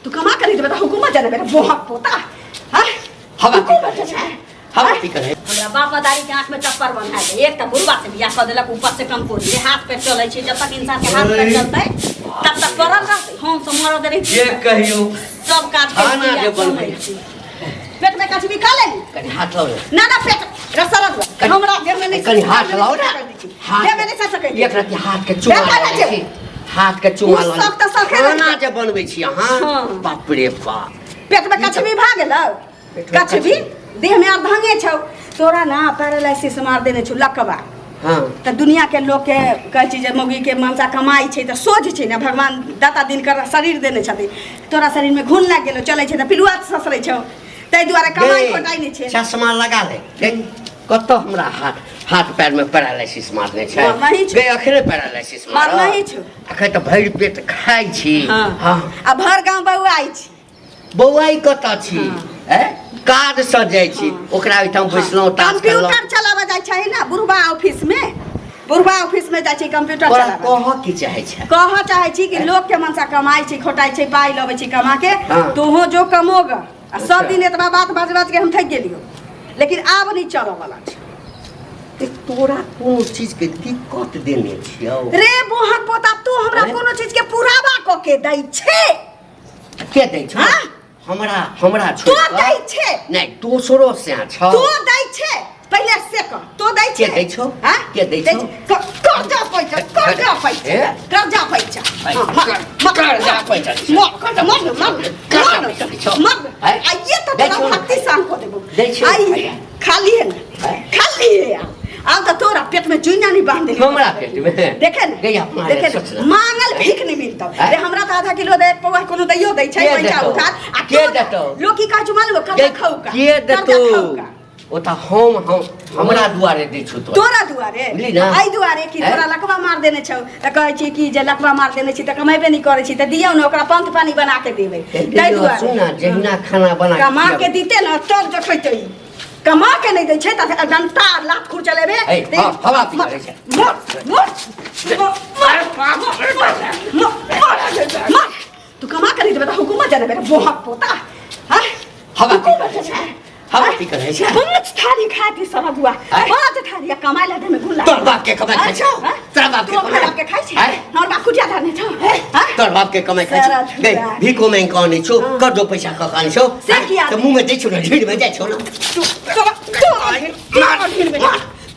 तू कमा कर दे बेटा हुकूमत जाने बेटा बहुत पोता हां हवा की करे हमरा बाप दादी के आंख में चप्पर बंधा दे एक त बुढ़वा से बियाह कर देलक ऊपर से कम पूरी हाथ पे चलै छै जब तक इंसान के हाथ पे चलतै तब तक परल रहतै हम तो मर दे रही ये कहियो सब काज खाना जे बनबै पेट में कछ भी खा ले कनी हाथ लाओ ना ना पेट रसरत हमरा घर में नहीं कनी हाथ लाओ ना हाथ में नहीं से सकै एक रति हाथ के चुमा ले हाथ के चुमा ले खाना जे बनबै छी अहाँ बाप रे बाप पेट में कछ भी भाग गेलौ कछ भी देह में अर्धंगे छौ तोरा ना पैरालाइसिस मार देने छु लकवा हां त दुनिया के लोग के कहै छी जे मौगी के मनसा कमाई छै त सोझ छै ना भगवान दाता दिन कर शरीर देने छथि तोरा शरीर में घुन लाग गेलो चलै छै त पिलुआ ससरै छौ तै दुआरे कमाई खोटाई नै छै चश्मा लगा ले कत हमरा हाथ पैर में पैरालाइसिस मारने छै गे अखरे पैरालाइसिस मार नहीं छु अखै त भरि पेट खाइ छी हां आ भर गांव बौआई छी बौआई कत छी हैं कार्ड स जाय छी ओकरा ओइठाम बैसलौ तास कंप्यूटर चलावा जाय छै ना बुढ़वा ऑफिस में जाय छै कंप्यूटर चलावा कह की चाहे छै कह चाहे छी कि लोग के मनसा कमाई छै खोटाई छै पाई लबै छी कमा के तोहो जो कमोगा आ सब दिन एतबा बात बाज के हम थक गेलियो लेकिन आब नहीं चलऽ वाला छै तोरा कोनो चीज के दिक्कत देने छियौ रे बोहक पोता तू हमरा कोनो चीज के पुरावा क के दै छै के दै छ हमरा छोड़ तो दै छै नहीं दोसरो से छ तो दै छै पहले से क तो दै छै के दै छ हां के दै छ कर्जा पैसा आइए तो तोरा भक्ति शाम को देबो आई खाली है अब तो तोरा पेट में चुइया नहीं बांध दे हमरा पेट में देखे मांगल भीख नहीं मिलता रे हमरा तो आधा किलो दे पौवा कोनो दैयो दै छै पैसा उठा आ के देतो लोग की का जुमाल वो कर खाऊ का के देतो ओता हमरा दुआरे दै छु तोरा दुआरे आई दुआरे की तोरा लकवा मार देने छौ त कहै छी कि जे लकवा मार देने छी त कमाइबे नहीं करे छी त दियौ न ओकरा पंथ पानी बना के देबै तै दुआरे सुना जहिना खाना बना के कमा के दीते न तब देखैतै कमा के नहीं दै छै त डंटा लात खुर चलेबे हवा पी करे छै तू कमा के नहीं देबे त हुकूमत जाने बेटा बोहक पोता हां हवा पी करे छै हवा पी करे छै पांच थारी खाती सब बुआ पांच थारी कमाई ला दे में गुल्ला तोर बाप के कमाई खाइ छौ तोरा बाप के खाइ छै हमर बाप कुटिया धाने छौ तोर बाप के कमाई खाइ छौ गई भीखो में कानी छौ कर दो पैसा का कानी छौ त मुंह में दे छौ ना ढीड़ में जाय छौ ना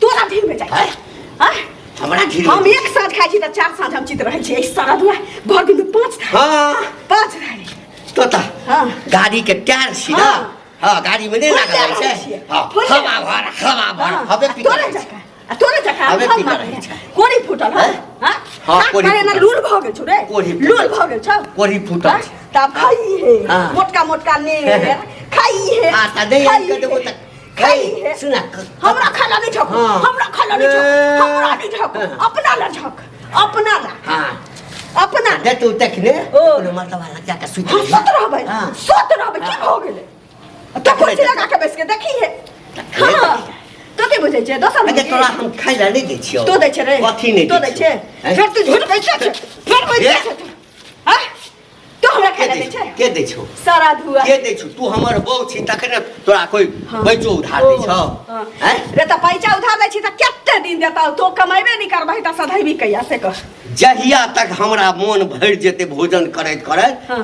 तोरा ढीड़ में जाय हां हमरा ढीड़ हम एक साथ खाइ छी त चार साथ हम चित रहै छी सारा दुआ भर दिन पांच थारी हां पांच थारी तोता हां गाड़ी के टायर छी ना हां गाड़ी में नहीं लागल छै हां हवा भर हबे पी तोरे जका हबे पी करे छै कोरी फुटल हां हां कोरी ना लूल भ गेल छ रे लूल भ गेल छ कोरी फुटल तब खाई है मोटका ने खाई है हां त दे के देबो त खाई सुना हमरा खाला नहीं झक हमरा अपना ला झक हां अपना दे तू तखने कोनो मतलब वाला जाके सुत रहबै की भ गेलै तो कुर्सी लगा के बैठ के देखी है हां तो के बुझै छै दोसर अगे तोरा हम खाइ ला नहीं दै छियौ तो दै छै रे कथि नहीं तो दै छै फिर तू झूठ कहै छै फिर बोल छै हां तो हमरा खाइ दै छै के दै छौ सारा धुआ के दै छौ तू हमर बौ छी तखने तोरा कोई पैसो उधार दै छौ हैं रे त पैसा उधार दै छी त कते दिन देता तो कमाइबे नहीं करबै त सधैबी कहिया से कह जहिया तक हमरा मन भरि जेते भोजन करैत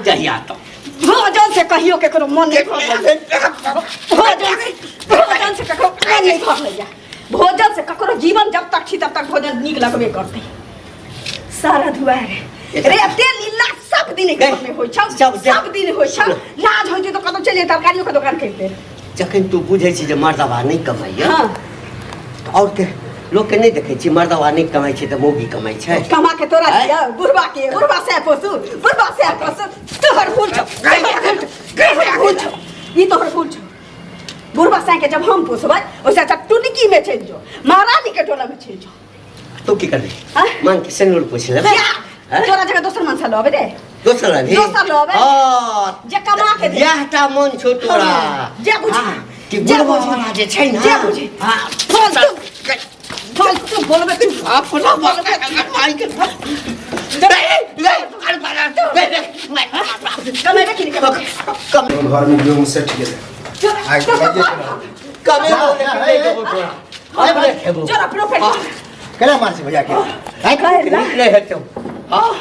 जहिया तक भोजन से कहियो केकरो मन नहीं भोजन से ककरो मन नहीं भरलैया भोजन से ककरो जीवन जब तक छी तब तक भोजन नीक लगबे करतै सारा धुआ रे तेल लीला सब दिन घर में होय छ सब दिन होय छ लाज होय छै तो कतौ चलिए तरकारियों के दुकान खोल दे जखन तू बुझै छी जे मर्दवा नहीं कमाइया हां और के लोग के नहीं देखे छी मर्दवा नहीं कमाई छै त मौगी कमाई छै कमा के तोरा दिया बुढ़वा से पोसू तोहर फूल छ ई तोहर फूल छ बुढ़वा से के जब हम पोसबै ओसे अच्छा टुनकी में चल जो महारानी के टोला में चल जो तो की करबे मान के सनूर पोछ ले तोरा जगह दोसर मन से लबे रे दोसर लबे जे कमा के दे याटा मन छो तोरा जे बुझी कि बुढ़वा वाला जे छै ना जे बुझी हां फालतू बोलबे तू अपना बोलबे माई के कमेबे कि नहीं कमेबे घर में गेहूं सेट गेले आइ कमे जरा प्रोफेट केना मारसी भैया के आई कहला निकले हेतौ हां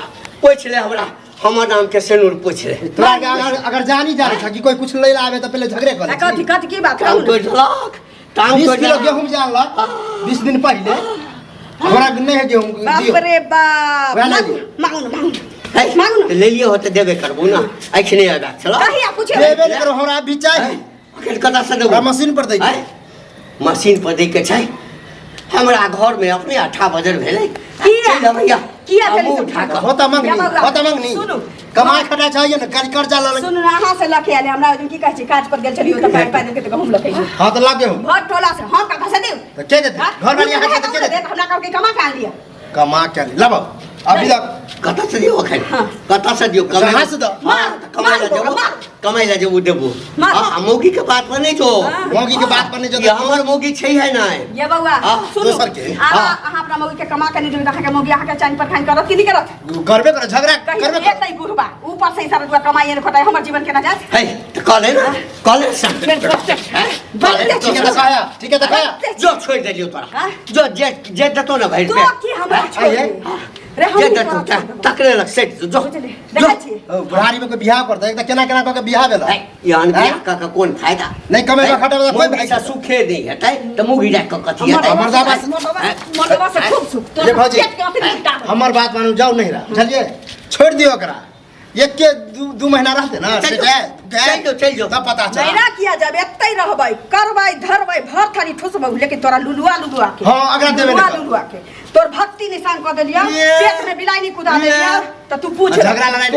पूछ ले हमरा हमर नाम के सेनुर पूछ ले तोरा अगर जानी जा रहा कि कोई कुछ ले आवे तो पहले झगड़े करे कथी कथी की बात टांग तोड़ लक टांग 20 तोड़ किलो गेहूं जान ला 20 दिन पहले हमरा नहीं है गेहूं बाप रे बाप वैला जी। मांगू ले लियो होते देबे करबो ना अखने आगा चलो कहिया पूछे देबे करो हमरा भी चाहिए अखन कता से देबो मशीन पर दै मशीन पर दे के छै हमरा घर में अपने 8 बजे भेले किया भैया किया हमू उठा के होता मंगनी सुनु कमाई खटा चाहिए ना कर्जा ला सुनु ना अहाँ से लखे आले हमरा की कहै छी काज पर गेल छलियो त पाइ पाइ के त हम लखे हां तो लागे हो भर टोला से हम का से देव तो के देते घर वाली यहाँ के के देते हमरा का के कमा के लिया कमा के लब अभी तक कता से दियो अखन कता से दियो कहाँ से दो कमाई ला जो देबो हां मौगी के बात पर नहीं जो मौगी के बात पर नहीं जो ये हमर मौगी छै है ना ये बउआ सुनु दोसर के अहाँ अपना मौगी के कमा के नहीं देबे अहाँ के मौगी अहाँ के चाइन पर खाइन करत कि नहीं करत करबे कर झगड़ा करबे कर एतै बुढ़बा ऊपर से सारा दुआ कमाई ने खटाई हमर जीवन के ना जात है तो कॉल है ना कॉल है ठीक है दिखाया जो छोड़ दे दियो तोरा जो जे देतो ना भाई तो की हमरा छोड़ रे हम जे देतो तकरे लग सेट जो देखै छी बुढ़ारी में कोई बियाह करता है त केना केना क बियाह भेला यान बियाह का कोन फायदा नहीं कमेबा खटेबा कोई पैसा सुखे नहीं है त मुगी डाक क कथि है मर्दवा से खूब सुख ये भौजी हमर बात मानू जाओ नहीं रहा चलिए छोड़ दियो ओकरा एक के दू महीना रहते ना चल जो तब पता चला नैरा किया जब एतै रहबै करबै धरबै भर थारी ठुसबौ लेकिन तोरा लुलुआ के हां अगर देबे लुलुआ के तोर भक्ति निशान क देलिया पेट में बिलाई नहीं कुदा देलिया त तू पूछ झगड़ा लड़ाई